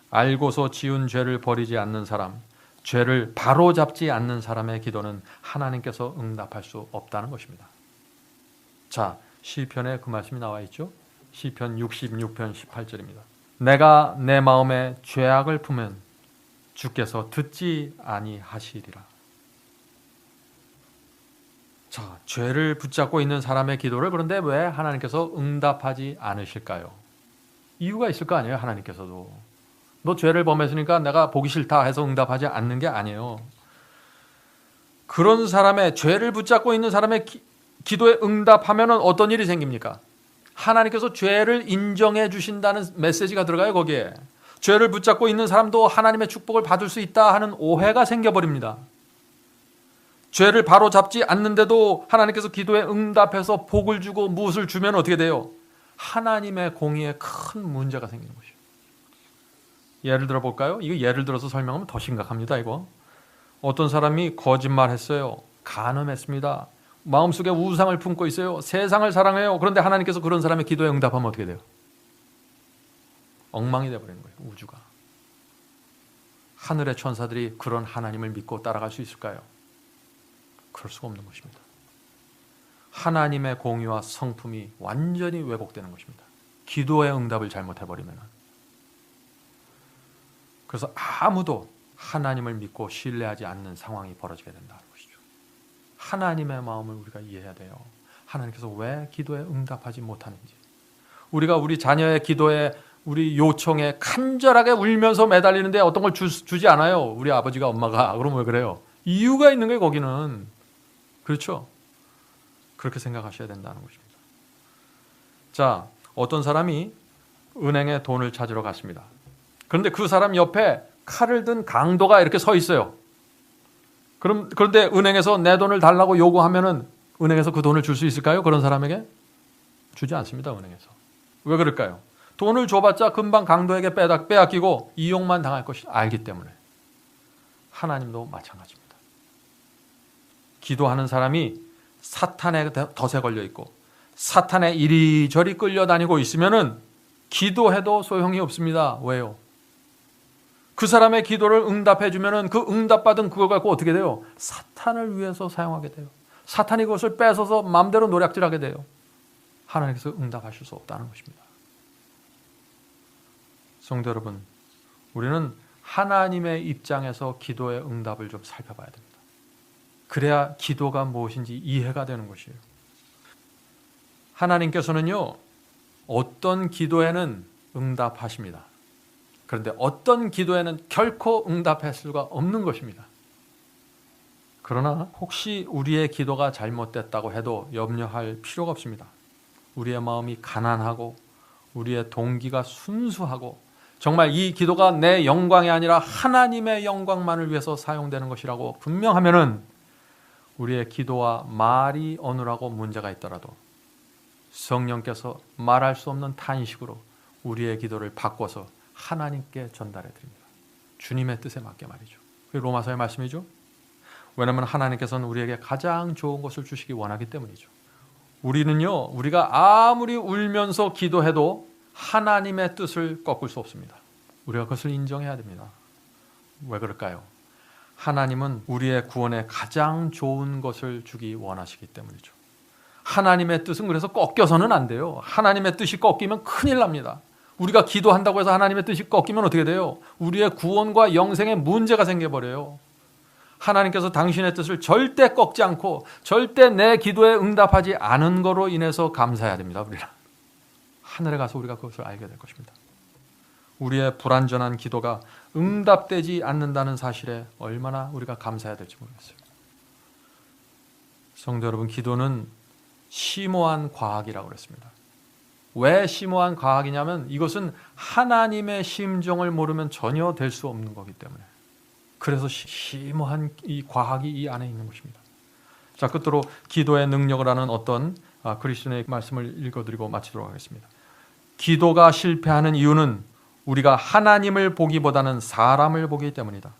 알고서 지은 죄를 버리지 않는 사람, 죄를 바로잡지 않는 사람의 기도는 하나님께서 응답할 수 없다는 것입니다. 자, 시편에 그 말씀이 나와 있죠. 시편 66편 18절입니다. 내가 내 마음에 죄악을 품으면 주께서 듣지 아니하시리라. 자, 죄를 붙잡고 있는 사람의 기도를 그런데 왜 하나님께서 응답하지 않으실까요? 이유가 있을 거 아니에요. 하나님께서도 너 죄를 범했으니까 내가 보기 싫다 해서 응답하지 않는 게 아니에요. 그런 사람의, 죄를 붙잡고 있는 사람의 기도에 응답하면 어떤 일이 생깁니까? 하나님께서 죄를 인정해 주신다는 메시지가 들어가요. 거기에 죄를 붙잡고 있는 사람도 하나님의 축복을 받을 수 있다 하는 오해가 생겨버립니다. 죄를 바로 잡지 않는데도 하나님께서 기도에 응답해서 복을 주고 무엇을 주면 어떻게 돼요? 하나님의 공의에 큰 문제가 생기는 것이에요. 예를 들어 볼까요? 이거 예를 들어서 설명하면 더 심각합니다. 이거 어떤 사람이 거짓말했어요. 간음했습니다. 마음속에 우상을 품고 있어요. 세상을 사랑해요. 그런데 하나님께서 그런 사람의 기도에 응답하면 어떻게 돼요? 엉망이 되어버리는 거예요. 우주가. 하늘의 천사들이 그런 하나님을 믿고 따라갈 수 있을까요? 그럴 수가 없는 것입니다. 하나님의 공의와 성품이 완전히 왜곡되는 것입니다. 기도의 응답을 잘못해버리면. 그래서 아무도 하나님을 믿고 신뢰하지 않는 상황이 벌어지게 된다는 것이죠. 하나님의 마음을 우리가 이해해야 돼요. 하나님께서 왜 기도에 응답하지 못하는지. 우리가 우리 자녀의 기도에, 우리 요청에 간절하게 울면서 매달리는데 어떤 걸 주지 않아요. 우리 아버지가, 엄마가. 그러면 왜 그래요? 이유가 있는 거예요. 거기는. 그렇죠? 그렇게 생각하셔야 된다는 것입니다. 자, 어떤 사람이 은행에 돈을 찾으러 갔습니다. 그런데 그 사람 옆에 칼을 든 강도가 이렇게 서 있어요. 그런데 은행에서 내 돈을 달라고 요구하면은 은행에서 그 돈을 줄 수 있을까요? 그런 사람에게? 주지 않습니다. 은행에서. 왜 그럴까요? 돈을 줘봤자 금방 강도에게 빼앗기고 이용만 당할 것을 알기 때문에. 하나님도 마찬가지입니다. 기도하는 사람이 사탄의 덫에 걸려 있고 사탄에 이리저리 끌려다니고 있으면은 기도해도 소용이 없습니다. 왜요? 그 사람의 기도를 응답해 주면은 그 응답받은 그거 갖고 어떻게 돼요? 사탄을 위해서 사용하게 돼요. 사탄이 그것을 뺏어서 마음대로 노략질하게 돼요. 하나님께서 응답하실 수 없다는 것입니다. 성도 여러분, 우리는 하나님의 입장에서 기도의 응답을 좀 살펴봐야 됩니다. 그래야 기도가 무엇인지 이해가 되는 것이에요. 하나님께서는요, 어떤 기도에는 응답하십니다. 그런데 어떤 기도에는 결코 응답할 수가 없는 것입니다. 그러나 혹시 우리의 기도가 잘못됐다고 해도 염려할 필요가 없습니다. 우리의 마음이 가난하고 우리의 동기가 순수하고 정말 이 기도가 내 영광이 아니라 하나님의 영광만을 위해서 사용되는 것이라고 분명하면은 우리의 기도와 말이 어느라고 문제가 있더라도 성령께서 말할 수 없는 탄식으로 우리의 기도를 바꿔서 하나님께 전달해 드립니다. 주님의 뜻에 맞게 말이죠. 그게 로마서의 말씀이죠. 왜냐하면 하나님께서는 우리에게 가장 좋은 것을 주시기 원하기 때문이죠. 우리는요, 우리가 아무리 울면서 기도해도 하나님의 뜻을 꺾을 수 없습니다. 우리가 그것을 인정해야 됩니다. 왜 그럴까요? 하나님은 우리의 구원에 가장 좋은 것을 주기 원하시기 때문이죠. 하나님의 뜻은 그래서 꺾여서는 안 돼요. 하나님의 뜻이 꺾이면 큰일 납니다. 우리가 기도한다고 해서 하나님의 뜻이 꺾이면 어떻게 돼요? 우리의 구원과 영생에 문제가 생겨버려요. 하나님께서 당신의 뜻을 절대 꺾지 않고 절대 내 기도에 응답하지 않은 거로 인해서 감사해야 됩니다. 우리는 하늘에 가서 우리가 그것을 알게 될 것입니다. 우리의 불완전한 기도가 응답되지 않는다는 사실에 얼마나 우리가 감사해야 될지 모르겠어요. 성도 여러분, 기도는 심오한 과학이라고 그랬습니다. 왜 심오한 과학이냐면 이것은 하나님의 심정을 모르면 전혀 될 수 없는 거기 때문에, 그래서 심오한 이 과학이 이 안에 있는 것입니다. 자, 끝으로 기도의 능력을 아는 어떤 그리스도인의 말씀을 읽어드리고 마치도록 하겠습니다. 기도가 실패하는 이유는 우리가 하나님을 보기보다는 사람을 보기 때문이다.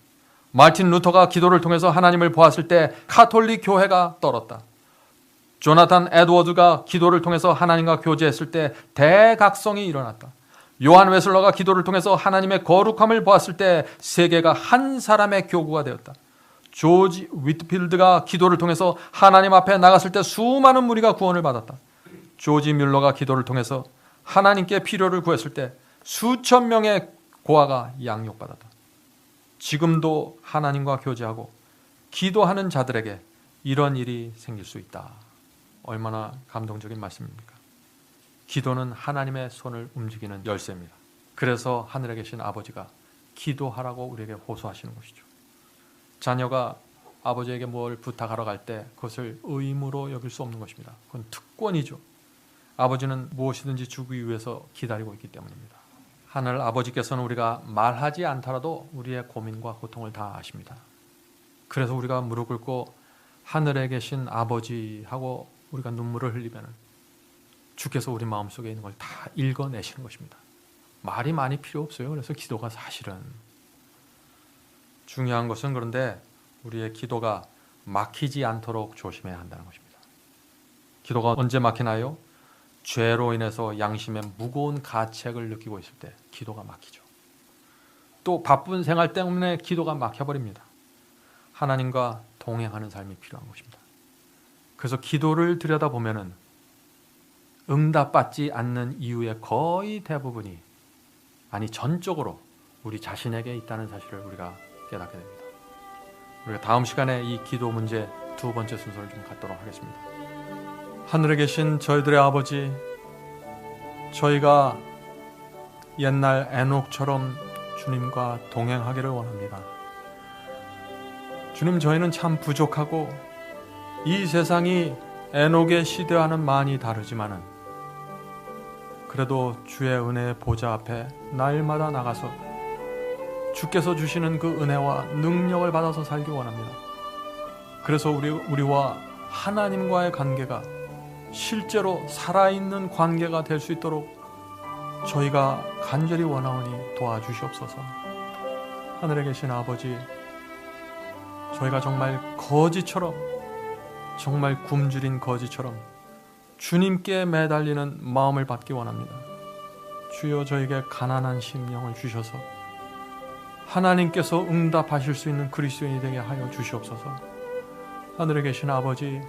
마틴 루터가 기도를 통해서 하나님을 보았을 때 카톨릭 교회가 떨었다. 조나탄 에드워드가 기도를 통해서 하나님과 교제했을 때 대각성이 일어났다. 요한 웨슬러가 기도를 통해서 하나님의 거룩함을 보았을 때 세계가 한 사람의 교구가 되었다. 조지 위트필드가 기도를 통해서 하나님 앞에 나갔을 때 수많은 무리가 구원을 받았다. 조지 뮬러가 기도를 통해서 하나님께 필요를 구했을 때 수천 명의 고아가 양육받았다. 지금도 하나님과 교제하고 기도하는 자들에게 이런 일이 생길 수 있다. 얼마나 감동적인 말씀입니까? 기도는 하나님의 손을 움직이는 열쇠입니다. 그래서 하늘에 계신 아버지가 기도하라고 우리에게 호소하시는 것이죠. 자녀가 아버지에게 뭘 부탁하러 갈 때 그것을 의무로 여길 수 없는 것입니다. 그건 특권이죠. 아버지는 무엇이든지 주기 위해서 기다리고 있기 때문입니다. 하늘 아버지께서는 우리가 말하지 않더라도 우리의 고민과 고통을 다 아십니다. 그래서 우리가 무릎 꿇고 하늘에 계신 아버지하고 우리가 눈물을 흘리면 주께서 우리 마음속에 있는 걸 다 읽어내시는 것입니다. 말이 많이 필요 없어요. 그래서 기도가 사실은 중요한 것은, 그런데 우리의 기도가 막히지 않도록 조심해야 한다는 것입니다. 기도가 언제 막히나요? 죄로 인해서 양심에 무거운 가책을 느끼고 있을 때 기도가 막히죠. 또 바쁜 생활 때문에 기도가 막혀버립니다. 하나님과 동행하는 삶이 필요한 것입니다. 그래서 기도를 들여다보면은 응답받지 않는 이유의 거의 대부분이, 아니 전적으로 우리 자신에게 있다는 사실을 우리가 깨닫게 됩니다. 우리가 다음 시간에 이 기도 문제 두 번째 순서를 좀 갖도록 하겠습니다. 하늘에 계신 저희들의 아버지, 저희가 옛날 에녹처럼 주님과 동행하기를 원합니다. 주님, 저희는 참 부족하고 이 세상이 에녹의 시대와는 많이 다르지만은 그래도 주의 은혜의 보좌 앞에 날마다 나가서 주께서 주시는 그 은혜와 능력을 받아서 살기 원합니다. 그래서 우리와 하나님과의 관계가 실제로 살아있는 관계가 될 수 있도록 저희가 간절히 원하오니 도와주시옵소서. 하늘에 계신 아버지, 저희가 정말 거지처럼, 정말 굶주린 거지처럼 주님께 매달리는 마음을 받기 원합니다. 주여, 저에게 가난한 심령을 주셔서 하나님께서 응답하실 수 있는 그리스도인이 되게 하여 주시옵소서. 하늘에 계신 아버지,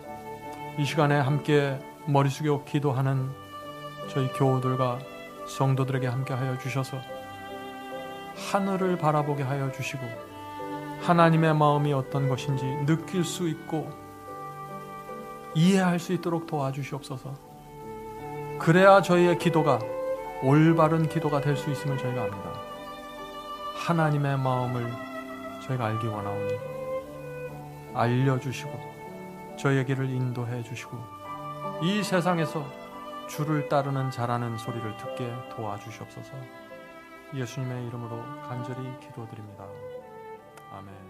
이 시간에 함께 머리 숙여 기도하는 저희 교우들과 성도들에게 함께하여 주셔서 하늘을 바라보게 하여 주시고 하나님의 마음이 어떤 것인지 느낄 수 있고 이해할 수 있도록 도와주시옵소서. 그래야 저희의 기도가 올바른 기도가 될 수 있음을 저희가 압니다. 하나님의 마음을 저희가 알기 원하오니 알려주시고 저희에게를 인도해 주시고 이 세상에서 주를 따르는 잘하는 소리를 듣게 도와주시옵소서. 예수님의 이름으로 간절히 기도드립니다. 아멘.